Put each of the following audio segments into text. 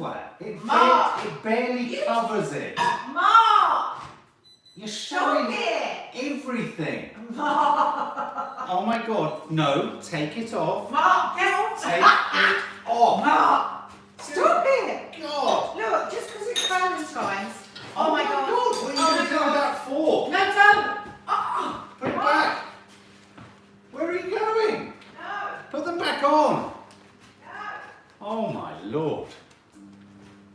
that. Mark! It barely covers it. Mark! You're showing everything. Oh my God. No, take it off. Mark, get off! Take it off. Mark! Stop it! God. Look, just because it's Valentine's. Oh my God. What are you going to do with that for? No, don't! Oh, Put it back. Where are you going? no, Put them back on. no. Oh my Lord.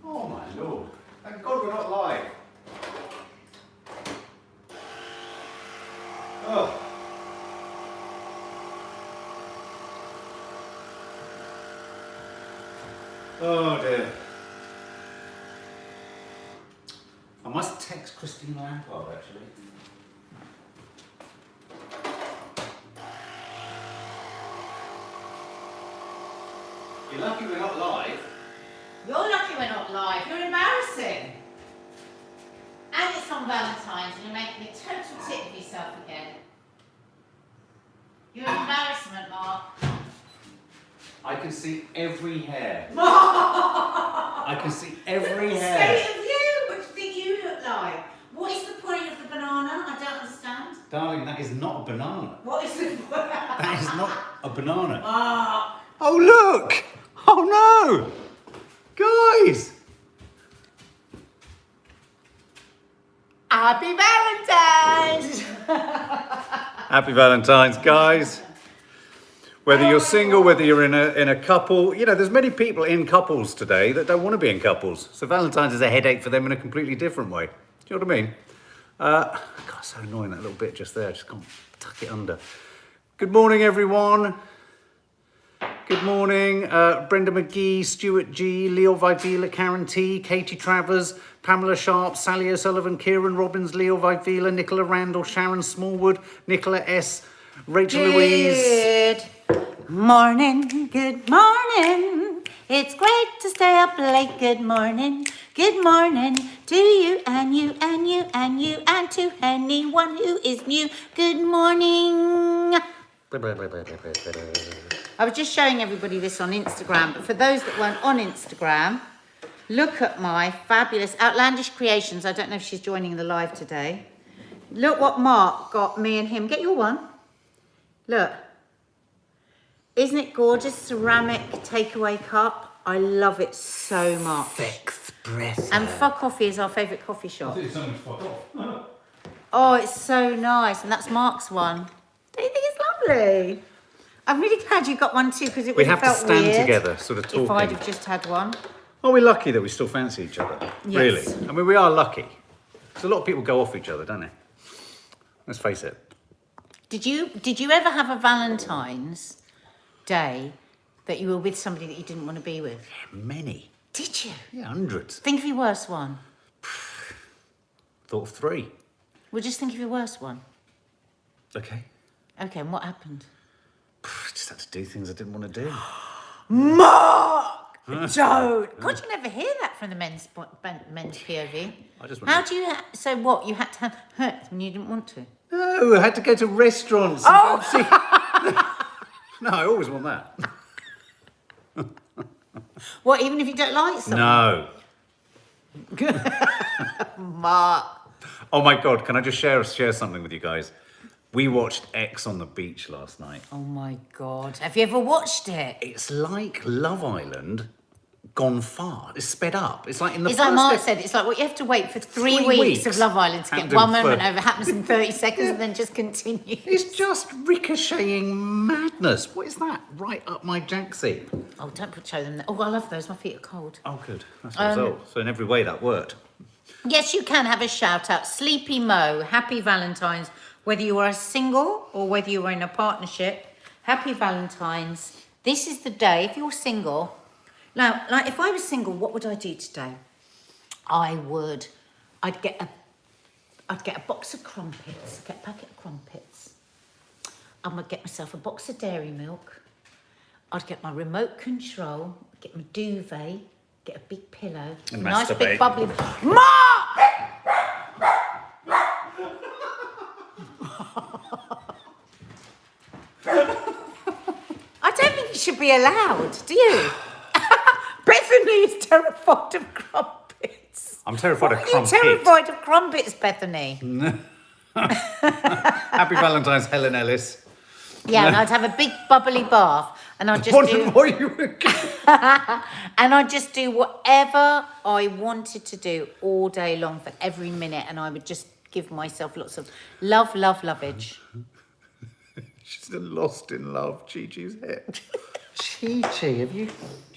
Oh my Lord. Thank God we're not live. Oh. Oh dear. I must text Christine Lampard actually. You're lucky we're not live. You're lucky we're not live. You're embarrassing. And it's on Valentine's and you're making a total tit of yourself again. You're an embarrassment, Mark. I can see every hair. Mark! I can see every hair. State of you! What do you think you look like? What is the point of the banana? I don't understand. Darling, that is not a banana. What is the point? That is not a banana. Mark! Oh look! Oh no! Guys! Happy Valentine's! Happy Valentine's, guys. Whether you're single, whether you're in a couple, you know, there's many people in couples today that don't want to be in couples. So Valentine's is a headache for them in a completely different way. Do you know what I mean? God, so annoying, that little bit just there. I just can't tuck it under. Good morning, everyone. Good morning. Brenda McGee, Stuart G, Leo Vivila, Karen T, Katie Travers, Pamela Sharp, Sally O'Sullivan, Kieran Robbins, Leo Vivila, Nicola Randall, Sharon Smallwood, Nicola S, Rachel Louise. Good morning, good morning. It's great to stay up late. Good morning to you and you and you and you and to anyone who is new. Good morning. I was just showing everybody this on Instagram, but for those that weren't on Instagram, look at my fabulous outlandish creations. I don't know if she's joining the live today. Look what Mark got me and him. Get your one. Look. Isn't it gorgeous? Ceramic takeaway cup. I love it so much. Espresso. And Fuck Coffee is our favourite coffee shop. It's so much fuck off. Oh, it's so nice. And that's Mark's one. Don't you think it's lovely? I'm really glad you got one too, because it would have felt weird. We have to stand together, sort of talking. If I'd have just had one. Are we lucky that we still fancy each other? Yes. Really? I mean, we are lucky. Because a lot of people go off each other, don't they? Let's face it. Did you ever have a Valentine's Day that you were with somebody that you didn't want to be with? Yeah, many. Did you? Yeah, hundreds. Think of your worst one. Thought of 3. Well, just think of your worst one. Okay. Okay, and what happened? Just had to do things I didn't want to do. Mark! Don't! God, you never hear that from the men's POV. I just How do you... So what, you had to have hurt when you didn't want to? No, I had to go to restaurants. No, I always want that. What, even if you don't like someone? No. Mark. Oh my God, can I just share something with you guys? We watched X on the beach last night. Oh my God. Have you ever watched it? It's like Love Island gone far. It's sped up. It's like in the It's like first Mark ep- said, it's like what you have to wait for 3 3 weeks weeks. of Love Island to get Happened one in moment fir- over, happens in 30 seconds and then just continues. It's just ricocheting madness. What is that? Right up my jacksie. Oh, don't show them that. Oh, I love those. My feet are cold. Oh, good. That's the result. So in every way that worked. Yes, you can have a shout out. Sleepy Mo, happy Valentine's. Whether you are single or whether you are in a partnership, happy Valentine's. This is the day, if you're single. Now, like if I was single, what would I do today? I'd get a box of crumpets, get a packet of crumpets. I'm gonna get myself a box of dairy milk. I'd get my remote control, get my duvet, get a big pillow, And nice masturbate. big bubbly. Mark! I don't think it should be allowed, do you? Bethany is terrified of crumpets? I'm terrified of Are you crumpets. terrified of crumpets, Bethany? Happy Valentine's, Helen Ellis. Yeah, and I'd have a big bubbly bath, and I'd just Wondered do, what you were and I'd just do whatever I wanted to do all day long for every minute, and I would just give myself lots of lovage. She's lost in love, Chi-Chi's head. Chi-Chi, have you...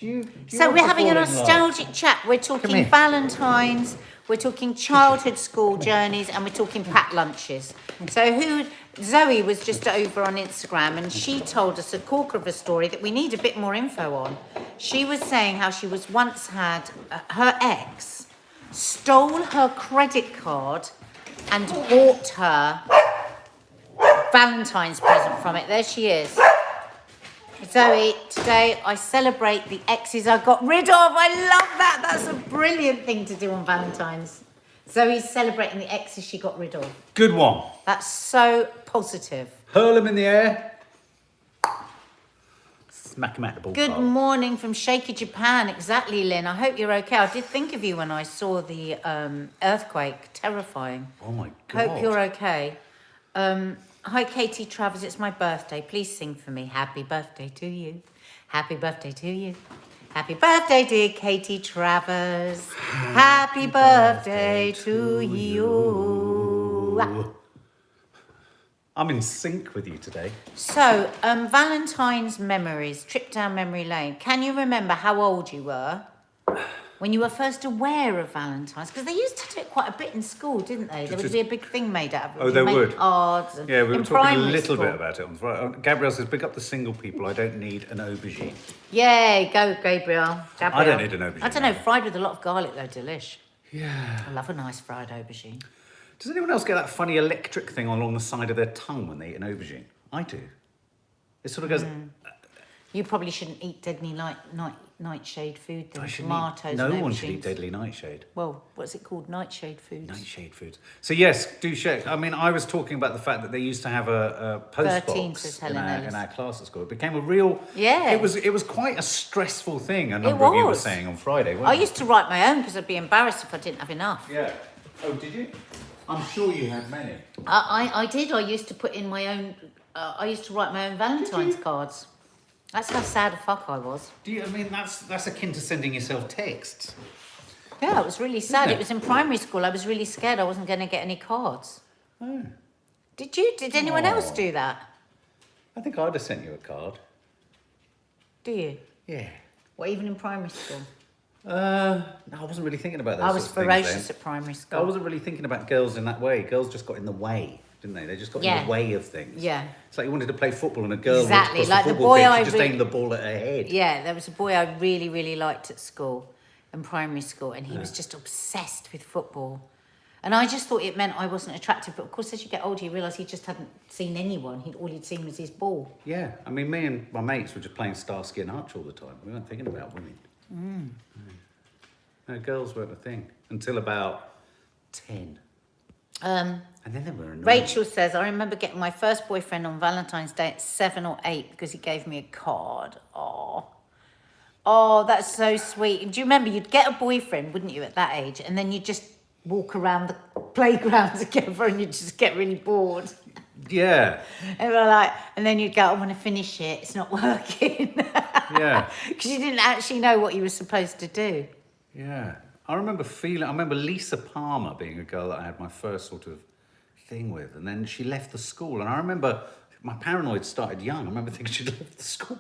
Do you So want we're to having a fall in love? nostalgic chat. We're Come talking here. Valentines, we're talking childhood school journeys, and we're talking packed lunches. So Zoe was just over on Instagram, and she told us a corker of a story that we need a bit more info on. She was saying how she was once had, her ex stole her credit card and bought her Valentine's present from it. There she is. Zoe, today I celebrate the exes I got rid of. I love that. That's a brilliant thing to do on Valentine's. Zoe's celebrating the exes she got rid of. Good one. That's so positive. Hurl them in the air. Smack them at the ball. Good morning from Shaky Japan. Exactly, Lynn. I hope you're okay. I did think of you when I saw the earthquake. Terrifying. Oh my God. Hope you're okay. Hi, Katie Travers. It's my birthday. Please sing for me. Happy birthday to you. Happy birthday to you. Happy birthday, dear Katie Travers. Happy birthday to you. I'm in sync with you today. So, Valentine's memories, trip down memory lane. Can you remember how old you were when you were first aware of Valentine's? Because they used to do it quite a bit in school, didn't they? There would be a big thing made out of it. Oh, You'd there make would. cards. And Yeah, we were in talking a primary little school. bit about it on Friday. Gabrielle says, pick up the single people. I don't need an aubergine. Yay, go Gabriel. I don't need an aubergine. I don't know, fried with a lot of garlic though, delish. Yeah. I love a nice fried aubergine. Does anyone else get that funny electric thing along the side of their tongue when they eat an aubergine? I do. It sort of goes... You probably shouldn't eat deadly nightshade food then. I shouldn't Tomatoes eat, no and one should eat aubergines. deadly nightshade. Well, what's it called? Nightshade foods. Nightshade foods. So yes, do share. I mean, I was talking about the fact that they used to have a post 13 box says in Helen our, Ellis. class at school. It became a real... Yeah. It was quite a stressful thing, a number of you were was. saying on Friday, weren't I you? used to write my own because I'd be embarrassed if I didn't have enough. Yeah. Oh, did you? I'm sure you had many. I did. I used to put in my own... I used to write my own Valentine's cards. That's how sad a fuck I was. Do you? I mean, that's akin to sending yourself texts. Yeah, it was really sad. it? It was in primary school. I was really scared I wasn't going to get any cards. Oh. Did you? Did anyone else Oh. do that? I think I'd have sent you a card. Do you? Yeah. What, even in primary school? No, I wasn't really thinking about those I was sorts of things ferocious then. at primary I school. wasn't really thinking about girls in that way. Girls just got in the way, didn't they? They just got in Yeah. the way of things. Yeah. It's like you wanted to play football and a girl Exactly, walked like across the football boy pitch, I you just re- aimed the ball at her head. Yeah, there was a boy I really, really liked at school, in primary school, and he was just obsessed with football. And I just thought it meant I wasn't attractive. But of course, as you get older, you realise he just hadn't seen anyone. All he'd seen was his ball. Yeah, I mean, me and my mates were just playing Starsky and Hutch all the time. We weren't thinking about women. No, girls weren't a thing until about 10. And then they were annoying. Rachel says, I remember getting my first boyfriend on Valentine's Day at 7 or 8 because he gave me a card. Oh, that's so sweet. And do you remember, you'd get a boyfriend, wouldn't you, at that age? And then you'd just walk around the playground together and you'd just get really bored. Yeah, And we're like, and then you'd go, I want to finish it. It's not working. yeah, Because you didn't actually know what you were supposed to do. yeah. I remember Lisa Palmer being a girl that I had my first sort of thing with. And then she left the school. And I remember my paranoid started young. I remember thinking she'd left the school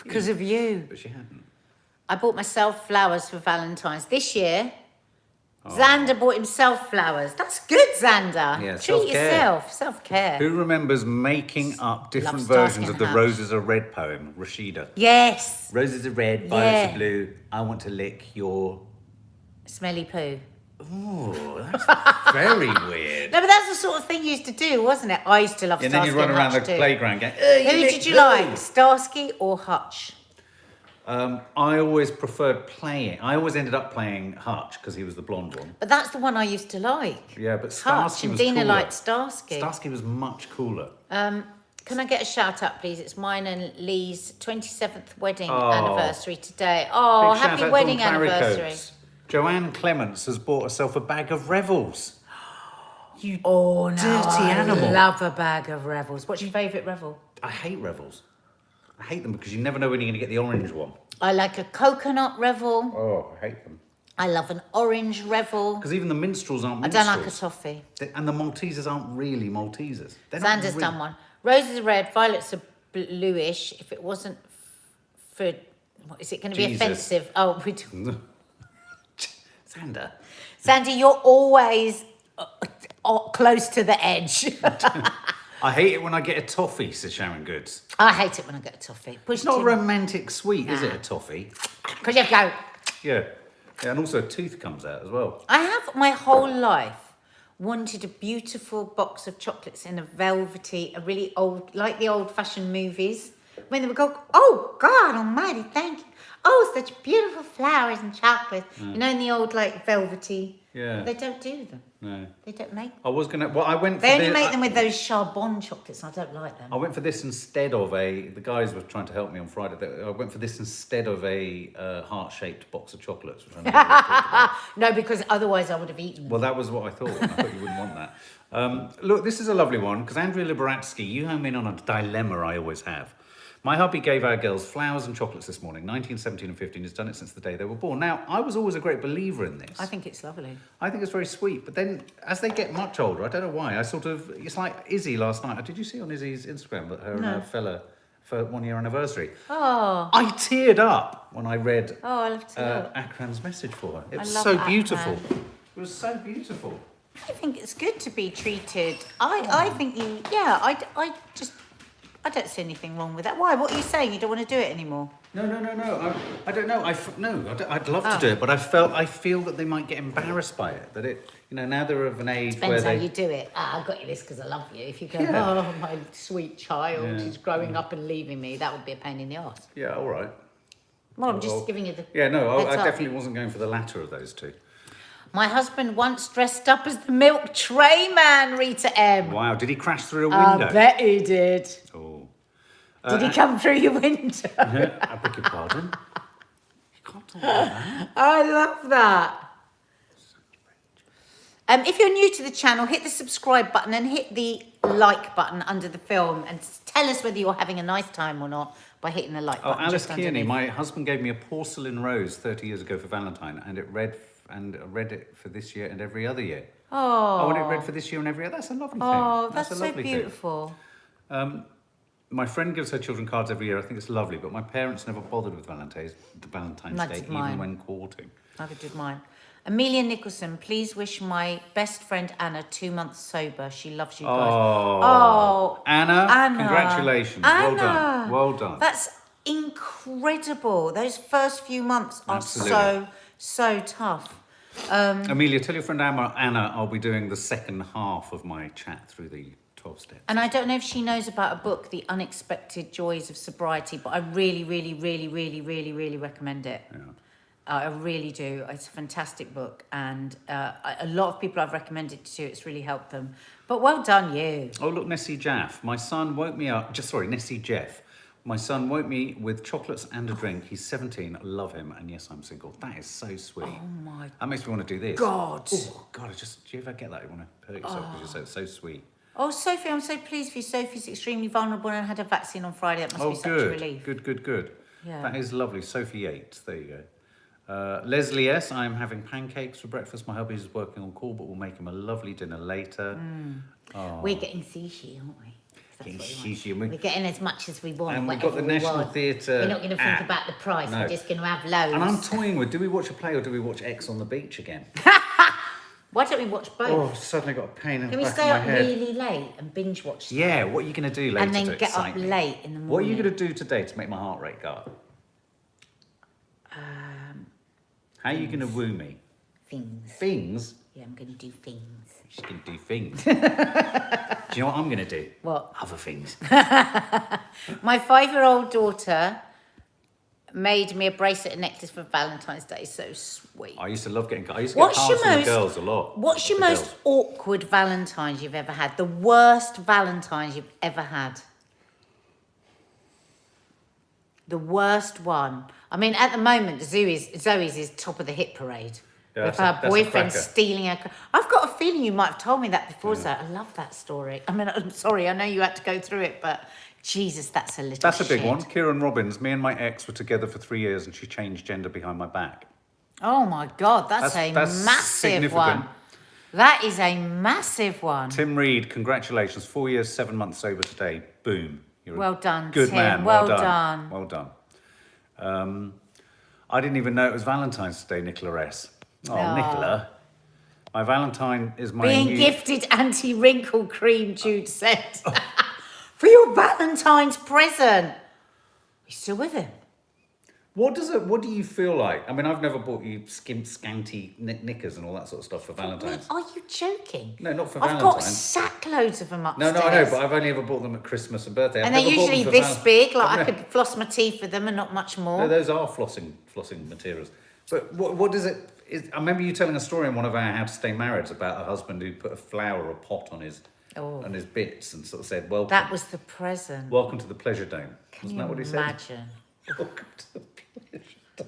Because of you. But she hadn't. I bought myself flowers for Valentine's. This year, Xander bought himself flowers. That's good, Xander. Yeah, Treat self-care. yourself. Self-care. Who remembers making up different Love versions Starsky of the and Hutch. Roses Are Red poem? Rashida. Yes. Roses are red, violets Yeah. are blue. I want to lick your... Smelly poo. Oh, that's very weird. No, but that's the sort of thing you used to do, wasn't it? I used to love And then Starsky you run and around the Hutch too. playground going, Who did you like, Starsky or Hutch? I always preferred playing. I always ended up playing Hutch because he was the blonde one. But that's the one I used to like. Yeah, but Hutch, Starsky and was Dina cooler. liked Starsky. Starsky was much cooler. Can I get a shout out, please? It's mine and Lee's 27th wedding Oh. anniversary today. Oh, Big shout happy out wedding Dawn anniversary. Claricoats. Joanne Clements has bought herself a bag of Revels. You Oh, no, dirty I animal. love a bag of Revels. What's your favourite Revel? I hate Revels. I hate them because you never know when you're going to get the orange one. I like a coconut Revel. Oh, I hate them. I love an orange Revel. Because even the minstrels aren't I minstrels. don't like a toffee. And the Maltesers aren't really Maltesers. They're not Xander's really- done one. Roses are red, violets are bluish. If it wasn't for... What, is it going to be Jesus. offensive? Oh, we do. Xander. Sandy, you're always close to the edge. I hate it when I get a toffee, says Sharon Goods. I hate it when I get a toffee. It's not a romantic sweet, is it, a toffee? Because you go... Yeah. Yeah, and also a tooth comes out as well. I have my whole life wanted a beautiful box of chocolates in a velvety, a really old, like the old-fashioned movies, when they would go, oh, God almighty, thank you. Oh, such beautiful flowers and chocolates. You know, in the old, like, velvety. Yeah. They don't do them. No. They don't make them. I was going to... Well, I went for They only the- make them with those Charbonne chocolates. I don't like them. I went for this instead of the guys were trying to help me on Friday. I went for this instead of a heart-shaped box of chocolates. Which I never really thought about. No, because otherwise I would have eaten them. Well, that was what I thought. I thought you wouldn't want that. Look, this is a lovely one because Andrea Liberatsky, you home in on a dilemma I always have. My hubby gave our girls flowers and chocolates this morning. 19, 17 and 15. He's done it since the day they were born. Now, I was always a great believer in this. I think it's lovely. I think it's very sweet. But then as they get much older, I don't know why, it's like Izzy last night. Did you see on Izzy's Instagram that her and her fella for 1 year anniversary? Oh. I teared up when I read Oh, I love to look. Akran's message for her. It I was love so Akran. beautiful. It was so beautiful. I think it's good to be treated. I think you, yeah, I don't see anything wrong with that. Why? What are you saying? You don't want to do it anymore? No. I don't know. I'd love to do it, but I feel that they might get embarrassed by it. That it, now they're of an age where Depends how they. you do it. I got you this because I love you. If you go, Yeah. oh, my sweet child Yeah. is growing up and leaving me, that would be a pain in the arse. Yeah, all right. Well, I'm just Well, giving you the... Yeah, no, heads I up. definitely wasn't going for the latter of those two. My husband once dressed up as the milk tray man, Rita M. Wow, did he crash through a I window? bet he did. Oh. Did he come through your window? I beg your pardon. You can't talk about that. I love that. If you're new to the channel, hit the subscribe button and hit the like button under the film and tell us whether you're having a nice time or not by hitting the like Oh, button. Alice just Kearney, underneath. my husband gave me a porcelain rose 30 years ago for Valentine, and I read it for this year and every other year. Oh, and it read for this year and every other. That's a lovely thing. oh, that's a so lovely thing. beautiful. My friend gives her children cards every year. I think it's lovely, but my parents never bothered with Valentine's Neither Day, did mine. even when courting. Neither did mine. Amelia Nicholson, please wish my best friend Anna 2 months sober. She loves you guys. Oh, Anna, Anna. congratulations. Well Anna. done. Well done. That's incredible. Those first few months are Absolutely. so tough. Amelia, tell your friend Anna I'll be doing the second half of my chat through the 12 steps. And I don't know if she knows about a book, The Unexpected Joys of Sobriety, but I really recommend it. Yeah. I really do. It's a fantastic book, and a lot of people I've recommended it to, it's really helped them. But well done, you. Oh, look, Nessie Jeff. My son woke me up. Nessie Jeff. My son woke me with chocolates and a drink. He's 17. I love him. And yes, I'm single. That is so sweet. Oh my That makes me want to do this. God. Oh, God. Do you ever get that? You want to hurt yourself because you're so sweet. Oh, Sophie, I'm so pleased for you. Sophie's extremely vulnerable and had a vaccine on Friday. That must Oh, be such a good. relief. Good. Yeah. That is lovely. Sophie Yates. There you go. Leslie S. I'm having pancakes for breakfast. My hubby is working on call, but we'll make him a lovely dinner later. Oh. We're getting sushi, aren't we? That's Getting what we want. sushi, and We're getting as much as we want. and we've got the whatever we National want. Theatre We're not going to think app. about the price. No. We're just going to have loads. And I'm toying with, do we watch a play or do we watch X on the beach again? Why don't we watch both? Oh, suddenly got a pain in Can the we back stay of my up head. really late and binge watch stuff? Yeah, what are you going to do later And then to get up excite me? late in the morning. What are you going to do today to make my heart rate go up? How are you going to woo me? Things. Things? Yeah, I'm going to do things. She's going to do things. Do you know what I'm going to do? What? Other things. My 5-year-old daughter made me a bracelet and necklace for Valentine's Day. So sweet. I used to love getting cards What's from your the most- girls a lot. What's your The most girls. awkward Valentine's you've ever had? The worst Valentine's you've ever had? The worst one. I mean, at the moment, Zoe's is top of the hit parade. Yeah, with that's her a boyfriend cracker. stealing her. I've got a feeling you might have told me that before, so I love that story. I mean, I'm sorry, I know you had to go through it, but Jesus, that's a little That's a big shit. one. Kieran Robbins, me and my ex were together for 3 years and she changed gender behind my back. Oh my God, that's a massive significant. one. That is a massive one. Tim Reed, congratulations. 4 years, 7 months sober today. Boom. You're Well a done, good Tim. man. Well done. Well done. I didn't even know it was Valentine's Day, Nicola S. Oh, Nicola. My Valentine is my Being new... gifted anti-wrinkle cream, Jude said. For your Valentine's present. You still with him? What do you feel like? I mean, I've never bought you scanty knickers and all that sort of stuff for Valentine's. Are you joking? No, not for I've Valentine's. got sackloads of them upstairs. No, I know, but I've only ever bought them at Christmas and birthday. And I've they're never bought them usually for this big, like I've I never- could floss my teeth with them and not much more. No, those are flossing materials. But what does it... I remember you telling a story in one of our How to Stay Marrieds about a husband who put a flower or a pot on his bits and sort of said, "Welcome." That was the present. Welcome to the pleasure dome. Can Isn't you that what he said? imagine? Welcome to the pleasure dome.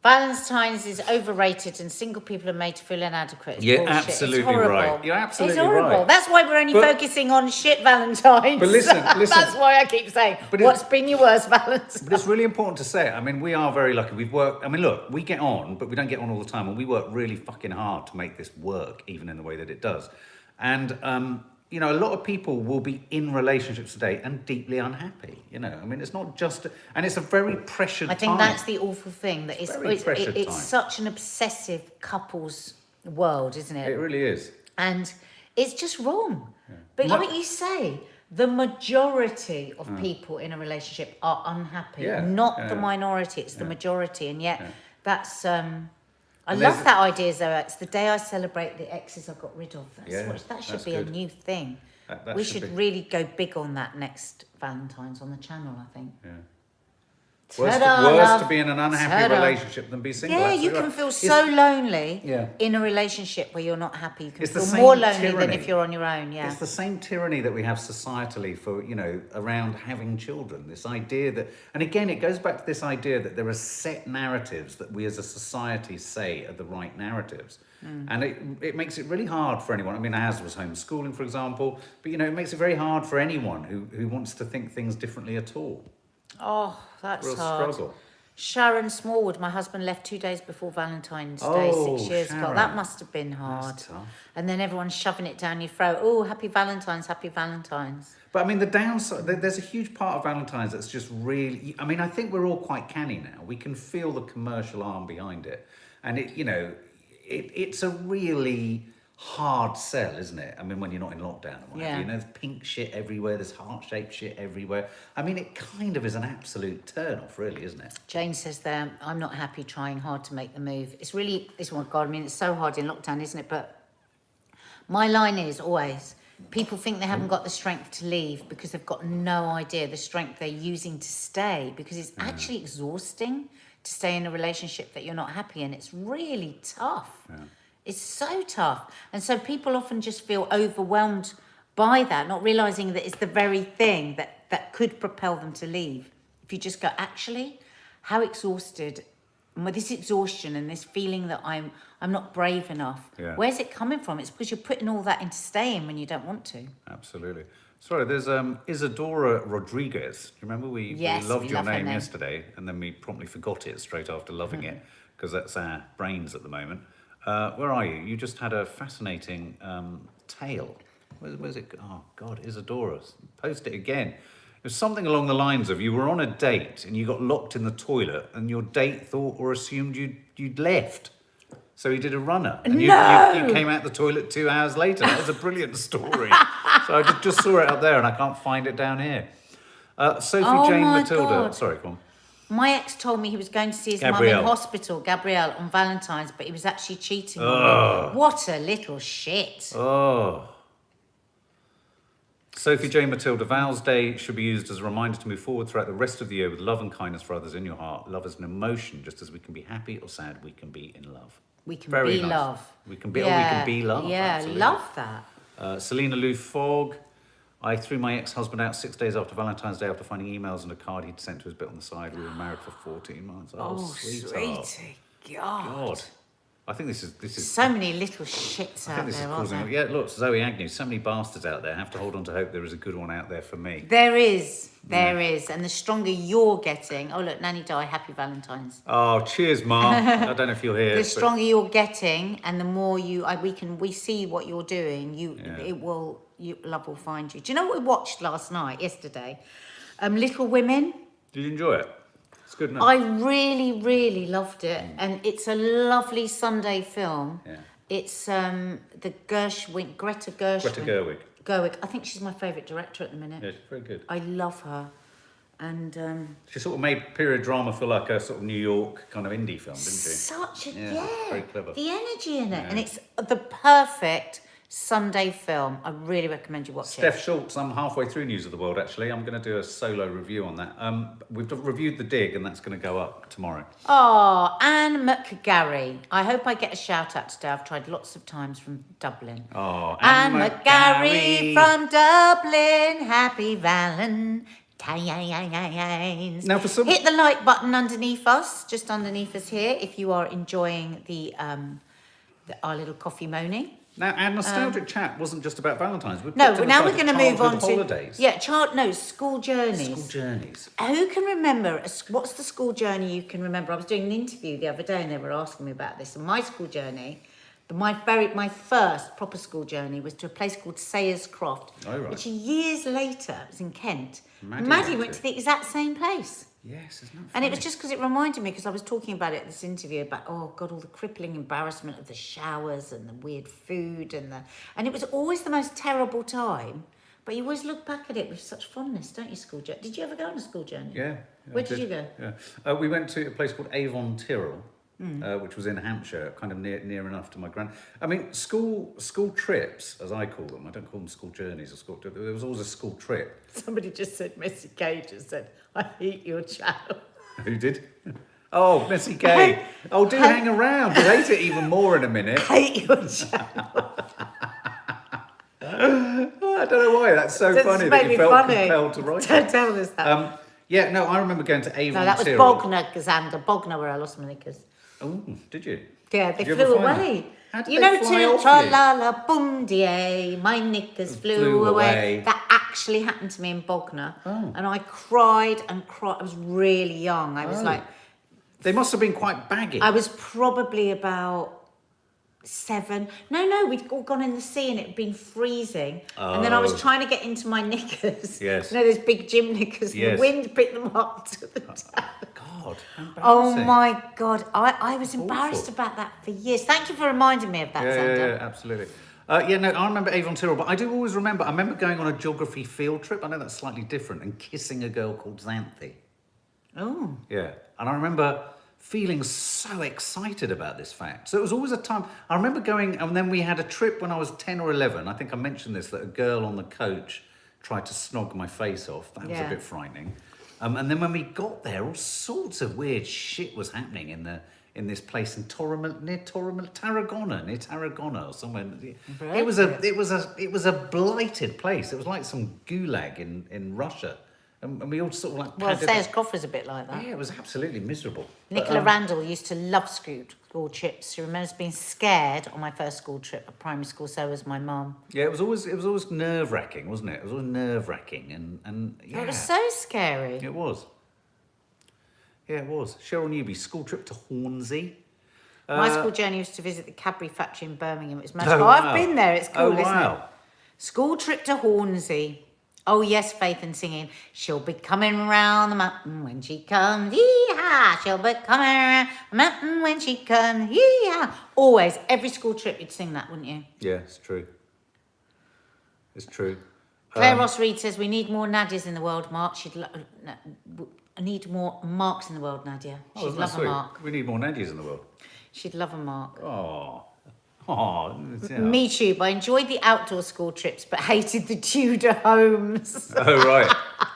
Valentine's is overrated and single people are made to feel inadequate. It's You're bullshit. absolutely it's horrible. right. You're absolutely it's horrible. right. That's why we're only But- focusing on shit Valentines. But listen. That's why I keep saying, But what's been your worst Valentine? But it's really important to say it. I mean, we are very lucky. We've worked... I mean, look, we get on, but we don't get on all the time. And we work really fucking hard to make this work, even in the way that it does. And, you know, a lot of people will be in relationships today and deeply unhappy. You know, I mean, it's not just... And it's a very pressured I think time. that's the awful thing. That Very pressured it's time. such an obsessive couples world, isn't it? It really is. And it's just wrong. Yeah. But My- like you say, the majority of people in a relationship are unhappy, Yeah, not yeah, the yeah. minority. It's the majority, and yet that's. I And love there's- that idea, Zoe. It's the day I celebrate the exes I got rid of. Yeah, That should that's be good. a new thing. That We should should be. really go big on that next Valentine's on the channel, I think. Yeah. Worse Ta-da, to love. be in an unhappy Ta-da. relationship than be single. Yeah, you Absolutely can right. feel It's- so lonely Yeah. in a relationship where you're not happy. You can It's the feel same more lonely than tyranny. if you're on your own. Yeah. It's the same tyranny that we have societally for, you know, around having children. This idea that, and again, it goes back to this idea that there are set narratives that we as a society say are the right narratives. And it makes it really hard for anyone. I mean, ours was homeschooling, for example, but, you know, it makes it very hard for anyone who wants to think things differently at all. Oh, that's Real hard. struggle. Sharon Smallwood, my husband left 2 days before Valentine's Day Oh, 6 years ago. Sharon. That must have been hard. That's tough. And then everyone's shoving it down your throat. Oh, happy Valentine's, happy Valentine's. But I mean, the downside, there's a huge part of Valentine's that's just really, I mean, I think we're all quite canny now. We can feel the commercial arm behind it. And it, you know, it's a really hard sell, isn't it? I mean, when you're not in lockdown and what have Yeah. you know, there's pink shit everywhere, there's heart-shaped shit everywhere. I mean, it kind of is an absolute turn-off, really, isn't it? Jane says there, I'm not happy trying hard to make the move. It's really, oh God, I mean, it's so hard in lockdown, isn't it? But my line is always, people think they haven't got the strength to leave because they've got no idea the strength they're using to stay, because it's actually exhausting to stay in a relationship that you're not happy in. It's really tough. Yeah. It's so tough. And so people often just feel overwhelmed by that, not realizing that it's the very thing that could propel them to leave. If you just go, actually, how exhausted, this exhaustion and this feeling that I'm not brave enough, Yeah. where's it coming from? It's because you're putting all that into staying when you don't want to. Absolutely. Sorry, there's Isadora Rodriguez. Do you remember we Yes, loved we your love her name name. yesterday, and then we promptly forgot it straight after loving it, because that's our brains at the moment. Where are you? You just had a fascinating tale. Where's it? Oh God, Isadora, post it again. It was something along the lines of you were on a date and you got locked in the toilet, and your date thought or assumed you'd left. So he did a runner, and you came out the toilet 2 hours later. That was a brilliant story. So I just saw it up there, and I can't find it down here. Sophie Oh Jane my Matilda. God. Sorry, come on. My ex told me he was going to see his mum Gabrielle. in hospital, Gabrielle, on Valentine's, but he was actually cheating on me. What a little shit. Oh. Sophie Jane Matilda, Val's Day should be used as a reminder to move forward throughout the rest of the year with love and kindness for others in your heart. Love is an emotion. Just as we can be happy or sad, we can be in love. We can Very be nice. love. We can be, we can be love. Yeah, absolutely. love that. Selena Lou Fogg, I threw my ex-husband out 6 days after Valentine's Day after finding emails and a card he'd sent to us bit on the side. We were married for 14 months. Oh, sweetheart. sweetie. God. I think this is. So many little shits I out think this there, is aren't causing. there? Yeah, look, Zoe Agnew. So many bastards out there. I have to hold on to hope there is a good one out there for me. There is. And the stronger you're getting. Oh look, Nanny Di, happy Valentine's. Oh, cheers, Mark. I don't know if you're here. The stronger you're getting, and the more we see what you're doing. Love will find you. Do you know what we watched yesterday? Little Women. Did you enjoy it? It's good enough. I really, really loved it, and it's a lovely Sunday film. Yeah. It's Greta Gerwig. Greta Gerwig. Gerwig. I think she's my favourite director at the minute. Yeah, she's very good. I love her, and She sort of made period drama feel like a sort of New York kind of indie film, didn't she? such a very clever. the energy in it, Yeah. and it's the perfect Sunday film. I really recommend you watch Steph it. Schultz, I'm halfway through News of the World actually. I'm going to do a solo review on that. We've reviewed The Dig and that's going to go up tomorrow. Oh, Anne McGarry. I hope I get a shout out today. I've tried lots of times from Dublin. Oh, Anne McGarry from Dublin. Happy Valentine's. Now for some... Hit the like button underneath us, just underneath us here, if you are enjoying our little coffee moaning. Now, our nostalgic chat wasn't just about Valentine's. No, now we're going to move on to holidays. school journeys. School journeys. Who can remember? What's the school journey you can remember? I was doing an interview the other day, and they were asking me about this. And my school journey, my first proper school journey, was to a place called Sayers Croft, Oh, right. which years later it was in Kent. Maddie Maddie went went to. to the exact same place. Yes, isn't that And funny? it was just because it reminded me, because I was talking about it at this interview about, oh God, all the crippling embarrassment of the showers and the weird food and it was always the most terrible time. But you always look back at it with such fondness, don't you, school journey? Did you ever go on a school journey? Yeah. Where did you go? Yeah. We went to a place called Avon Tyrrell, which was in Hampshire, kind of near enough to my I mean, school trips, as I call them. I don't call them school journeys or school. There was always a school trip. Somebody just said, Missy K just said, I hate your channel. Who did? Oh, Missy K. Oh, do hang around. You'll hate it even more in a minute. Hate your channel. I don't know why. That's so Just funny made that me you felt funny. compelled to write Don't it. tell us that. Yeah, no, I remember going to Avon No, that was Tyrrell. Bognor, Gazander. Bognor, where I lost my knickers. Oh, did you? Yeah, they Did you flew ever find away. them? How did You they know, fly to off tra you? la la boom die, my knickers flew away. That actually happened to me in Bognor, and I cried and cried. I was really young. I was like, They must have been quite baggy. I was probably about 7. No, we'd all gone in the sea and it had been freezing, and then I was trying to get into my knickers. Yes. You know, those big gym knickers. And Yes. the wind picked them up to the top. God, how Oh embarrassing. my God, I was Awful. embarrassed about that for years. Thank you for reminding me of that, Xander. Yeah, absolutely. No, I remember Avon Tyrrell, but I do always remember, I remember going on a geography field trip, I know that's slightly different, and kissing a girl called Xanthi. Oh. Yeah, and I remember feeling so excited about this fact. So it was always a time, I remember going, and then we had a trip when I was 10 or 11, I think I mentioned this, that a girl on the coach tried to snog my face off. That was a Yeah. bit frightening. And then when we got there, all sorts of weird shit was happening in this place in near Tarragona or somewhere. Right. It was a blighted place. It was like some gulag in Russia, and we all sort of like. Well, padded Sayers up. Croft was a bit like that. Yeah, it was absolutely miserable. Nicola Randall used to love school trips. She remembers being scared on my first school trip at primary school. So was my mum. Yeah, it was always nerve wracking, wasn't it? It was always nerve wracking, and yeah, It was so scary. it was. Yeah, it was. Cheryl Newby, school trip to Hornsey. My school journey was to visit the Cadbury factory in Birmingham. It was magical. Oh, wow. I've been there. It's cool, Oh, wow. isn't it? School trip to Hornsey. Oh yes, Faith, and singing. She'll be coming round the mountain when she comes. Yee-haw! She'll be coming round the mountain when she comes. Yee-haw! Always, every school trip, you'd sing that, wouldn't you? Yeah, it's true. It's true. Claire Ross Reed says we need more Nadias in the world, Mark. I need more Marks in the world, Nadia. She'd isn't that love a sweet? Mark. We need more Nadias in the world. She'd love a Mark. Oh, Oh, yeah. Me too. I enjoyed the outdoor school trips, but hated the Tudor homes. Oh, right.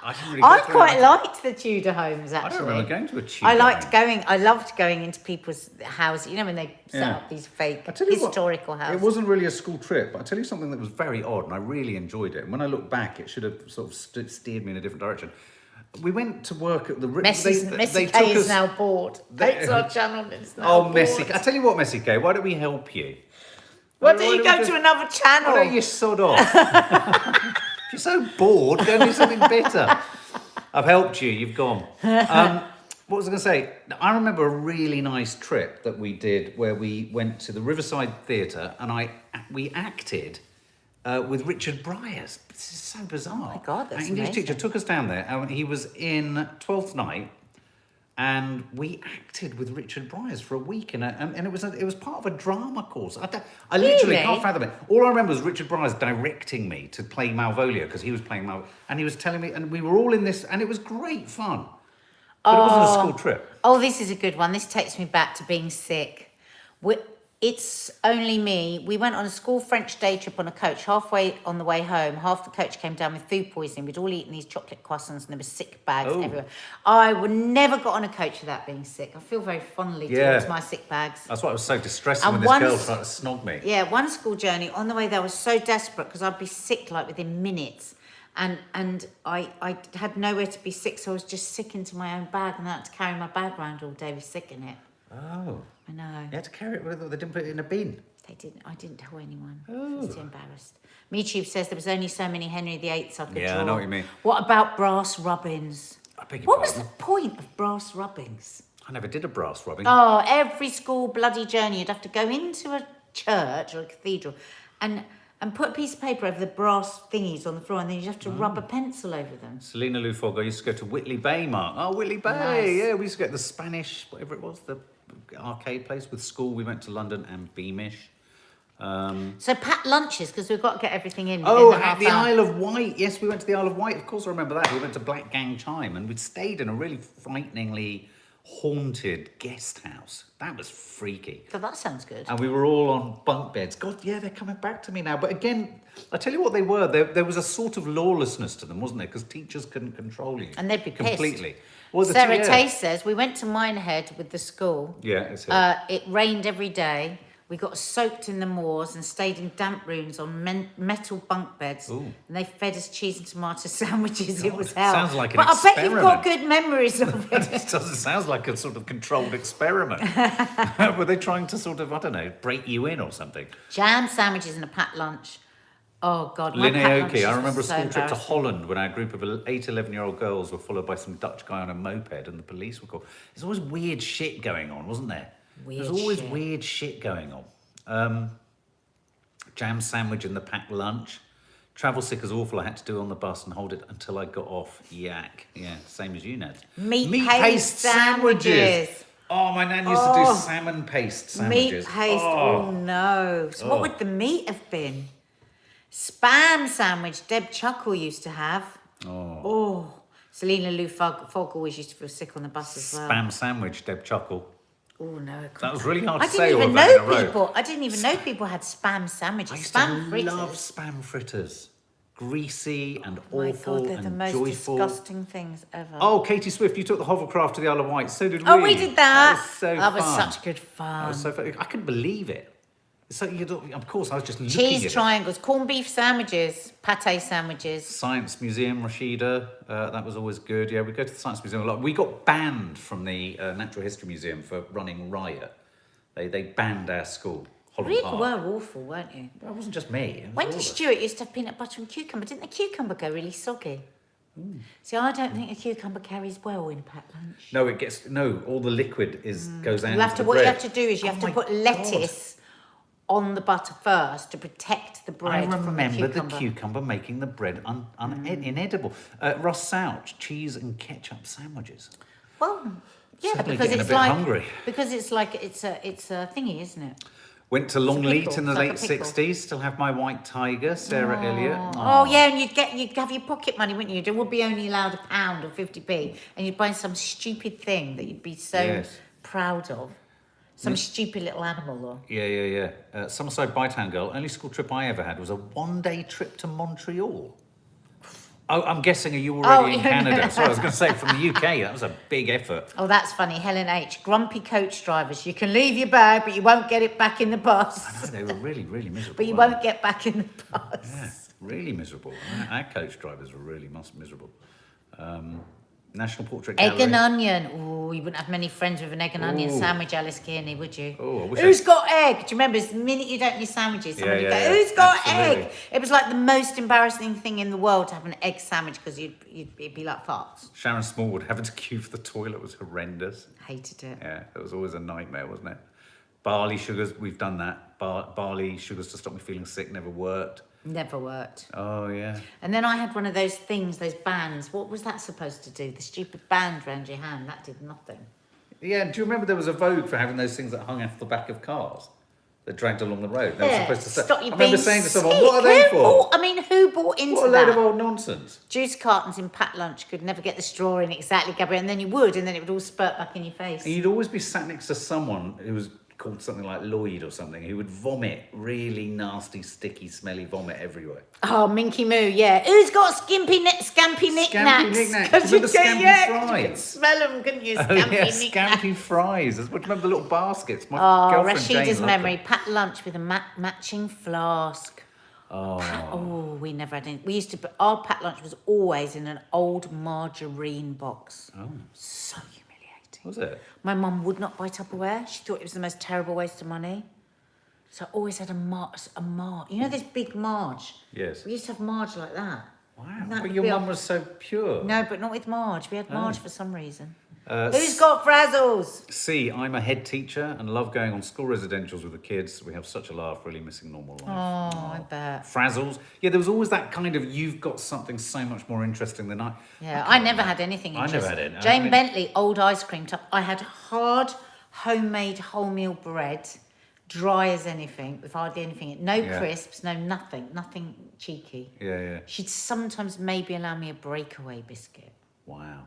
I didn't really I go through quite it. liked the Tudor homes, I actually. don't remember going to a Tudor I liked home. going. I loved going into people's houses. You know when they set Yeah. up these fake I tell you what, historical houses. It wasn't really a school trip, but I'll tell you something that was very odd, and I really enjoyed it. And when I look back, it should have sort of steered me in a different direction. We went to work at the... Messi K is now bored. Hates our channel. It's now Oh, bored. Messi. I tell you what, Messi K, why don't we help you? Why don't you go to another channel? Why don't you sod off? If you're so bored, go and do something better. I've helped you, you've gone. What was I going to say? I remember a really nice trip that we did where we went to the Riverside Theatre and we acted with Richard Bryars. This is so bizarre. Oh my God, that's Our English amazing. teacher took us down there and he was in 12th night and we acted with Richard Bryars for a week and it was part of a drama course. I literally Really? can't fathom it. All I remember was Richard Bryars directing me to play Malvolio because he was playing Malvolio and he was telling me, and we were all in this and it was great fun. But it wasn't a school trip. Oh, this is a good one. This takes me back to being sick. It's only me. We went on a school French day trip on a coach. Halfway on the way home, half the coach came down with food poisoning. We'd all eaten these chocolate croissants and there were sick bags Oh. everywhere. I would never got on a coach without being sick. I feel very fondly towards my sick bags. That's why it was so distressing And when this girl once- tried to snog me. Yeah, one school journey, on the way there, I was so desperate because I'd be sick like within minutes. And I had nowhere to be sick, so I was just sick into my own bag and I had to carry my bag around all day with sick in it. Oh. I know. You had to carry it with them. They didn't put it in a bin. I didn't tell anyone. I was too embarrassed. MeTube says there was only so many Henry VIII's I could draw. Yeah, I know what you mean. What about brass rubbings? I beg your What was pardon? the point of brass rubbings? I never did a brass rubbing. Oh, every school bloody journey, you'd have to go into a church or a cathedral and put a piece of paper over the brass thingies on the floor, and then you'd have to rub a pencil over them. Selena Lou Fogg, I used to go to Whitley Bay, Mark. Oh, Whitley Bay. Nice. Yeah, we used to get the Spanish, whatever it was, the arcade place with school. We went to London and Beamish. So packed lunches, because we've got to get everything in. Oh, within the at half the hour. Isle of Wight. Yes, we went to the Isle of Wight. Of course, I remember that. We went to Black Gang Chime and we'd stayed in a really frighteningly haunted guest house. That was freaky. So that sounds good. And we were all on bunk beds. God, yeah, they're coming back to me now. But again, I tell you what they were. There was a sort of lawlessness to them, wasn't there? Because teachers couldn't control you. And they'd be pissed. completely. Well, Sarah yeah. Tay says, we went to Minehead with the school. Yeah, it's here. It rained every day. We got soaked in the moors and stayed in damp rooms on metal bunk beds. Ooh. And they fed us cheese and tomato sandwiches. It God, was hell. sounds like an but I bet you've got experiment. good memories of it. This doesn't sound like a sort of controlled experiment. Were they trying to sort of, I don't know, break you in or something? Jam sandwiches and a packed lunch. Oh, God. my packed Lineoki, lunches I were remember a so school trip to embarrassing. Holland when our group of 11-year-old girls were followed by some Dutch guy on a moped and the police were called. There's always weird shit going on, wasn't there? Weird There's always shit. weird shit going on. Jam sandwich and the packed lunch. Travel sick is awful. I had to do it on the bus and hold it until I got off. Yak. Yeah, same as you, Ned. Meat paste sandwiches. Oh, my nan used to do salmon paste sandwiches. Meat paste, oh no. So what would the meat have been? Spam sandwich, Deb Chuckle used to have. Oh. Selena Lou Fogg always used to feel sick on the bus as well. Spam sandwich, Deb Chuckle. Oh no. That was really hard I to say all didn't even of that in a know row. people. I didn't even know people had spam sandwiches. I used Spam to fritters. love spam fritters. Greasy and Oh my awful God, they're the and most joyful. disgusting things ever. Oh, Katie Swift, you took the hovercraft to the Isle of Wight. So did we. Oh, we did that. That was so That was fun. such good fun. That was so fun. I couldn't believe it. So of course, I was just looking Cheese at it. triangles, corned beef sandwiches, pate sandwiches. Science Museum, Rashida, that was always good. Yeah, we go to the Science Museum a lot. We got banned from the Natural History Museum for running riot. They banned our school, Holland Really Park. were awful, weren't you? Well, it wasn't just me. It was When all did of us. Stuart used to have peanut butter and cucumber? Didn't the cucumber go really soggy? See, I don't think a cucumber carries well in a packed lunch. No, it gets all the liquid goes out. You have into to, the what you bread. have to do is you Oh have to my put God. lettuce on the butter first to protect the I bread from the remember cucumber. the cucumber making the bread inedible. Russ Souch, cheese and ketchup sandwiches. Well, yeah, Suddenly because getting a it's bit like hungry. because it's like it's a thingy, isn't it? Went to Longleat pickle, in the it's like late a pickle. 60s. Still have my white tiger, Sarah Elliott. Oh yeah, and you'd have your pocket money, wouldn't you? It would be only allowed £1 or 50p, and you'd buy some stupid thing that you'd be so Yes. proud of. Some stupid little animal or... Yeah. Summerside Bytown girl. Only school trip I ever had was a one-day trip to Montreal. Oh, I'm guessing, are you already in Canada? Sorry, I was going to say from the UK. That was a big effort. Oh, that's funny. Helen H. Grumpy coach drivers. You can leave your bag, but you won't get it back in the bus. I know, they were really, really miserable. But you weren't won't get back in the bus. they? Yeah, really miserable. Our coach drivers were really miserable. National Portrait Gallery. Egg and onion. Oh, you wouldn't have many friends with an egg and onion Ooh. sandwich, Alice Kearney, would you? Oh, I wish Who's got egg? Do you remember the minute you'd open your sandwiches, someone would go, yeah. who's got Absolutely. egg? It was like the most embarrassing thing in the world to have an egg sandwich because it'd be like farts. Sharon Smallwood having to queue for the toilet was horrendous. Hated it. Yeah, it was always a nightmare, wasn't it? Barley sugars, we've done that. Barley sugars to stop me feeling sick never worked. Never worked. Oh, yeah. And then I had one of those things, those bands. What was that supposed to do? The stupid band round your hand. That did nothing. Yeah, do you remember there was a vogue for having those things that hung off the back of cars that dragged along the road? They were supposed to stop you I remember being saying to someone, sick. what are they Who for? who bought into What a that? load of old nonsense. Juice cartons in packed lunch could never get the straw in exactly, Gabrielle, and then you would, and then it would all spurt back in your face. And you'd always be sat next to someone who was called something like Lloyd or something, who would vomit really nasty, sticky, smelly vomit everywhere. Oh, Minky Moo, yeah. Who's got scampy knickknacks? Scampi knickknacks. Could Remember you get- Scampi yeah, fries? you could smell them, couldn't you? Oh, Scampy yeah, knickknacks. Scampi fries. That's what, remember the little baskets? My Oh, girlfriend Jane Rashida's loved memory. them. Packed lunch with a matching flask. Oh. Oh, we never had any. We used to, our packed lunch was always in an old margarine box. Oh. So humiliating. Was it? My mum would not buy Tupperware. She thought it was the most terrible waste of money. So I always had a Marge. You know this big Marge? Yes. We used to have Marge like that. Wow. And that But would your be mum our- was so pure. No, but not with Marge. We had Marge Oh. for some reason. Uh, Who's got frazzles? C, I'm a head teacher and love going on school residentials with the kids. We have such a laugh, really missing normal life. Oh, I bet. Frazzles. Yeah, there was always that kind of, you've got something so much more interesting than I. Yeah, I never had anything I never interesting. had it. I Jane mean- Bentley, old ice cream tub. I had hard, homemade wholemeal bread, dry as anything, with hardly anything in. No Yeah. crisps, no nothing cheeky. Yeah. She'd sometimes maybe allow me a breakaway biscuit. Wow.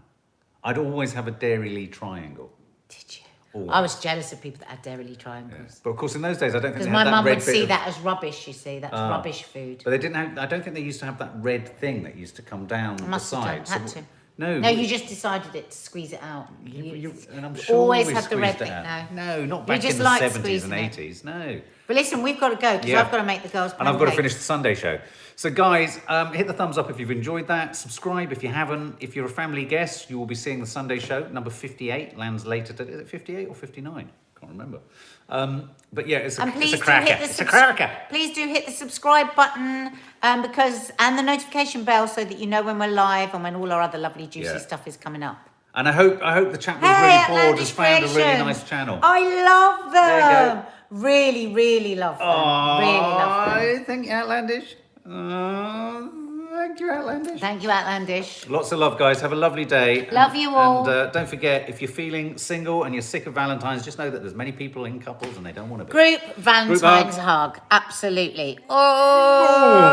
I'd always have a Dairy Lee triangle. Did you? Always. I was jealous of people that had Dairy Yeah. triangles. But of course, in those days, I don't think Because they my had that mum red would bit see of- that as rubbish, you see. That's rubbish food. But they didn't have, I don't think they used to have that red thing that used to come down the Must have side. done, had to. No. No, you just decided it to squeeze it out. And I'm You sure always we had the red squeezed thing. it out. No. No, not back just in the like 70s and squeezing it. 80s. No. But listen, we've got to go because Yeah. I've got to make the girls. And I've got to pancakes. finish the Sunday show. So guys, hit the thumbs up if you've enjoyed that. Subscribe if you haven't. If you're a family guest, you will be seeing the Sunday show. Number 58 lands later today. Is it 58 or 59? Can't remember. But yeah, it's a, And it's please a do cracker. hit the It's a cracker. Please do hit the subscribe button and the notification bell so that you know when we're live and when all our other lovely juicy Yeah. stuff is coming up. And I hope the chat was Hey, really bored, Outlandish has found a really Creations. nice channel. I love There you them. Really, really love them. Really love them. Thank you, Outlandish. Thank you, Outlandish. Thank you, Outlandish. Lots of love, guys. Have a lovely day. Love you all. And don't forget, if you're feeling single and you're sick of Valentine's, just know that there's many people in couples and they don't want to be. Group Valentine's hug. hug. Absolutely. Oh.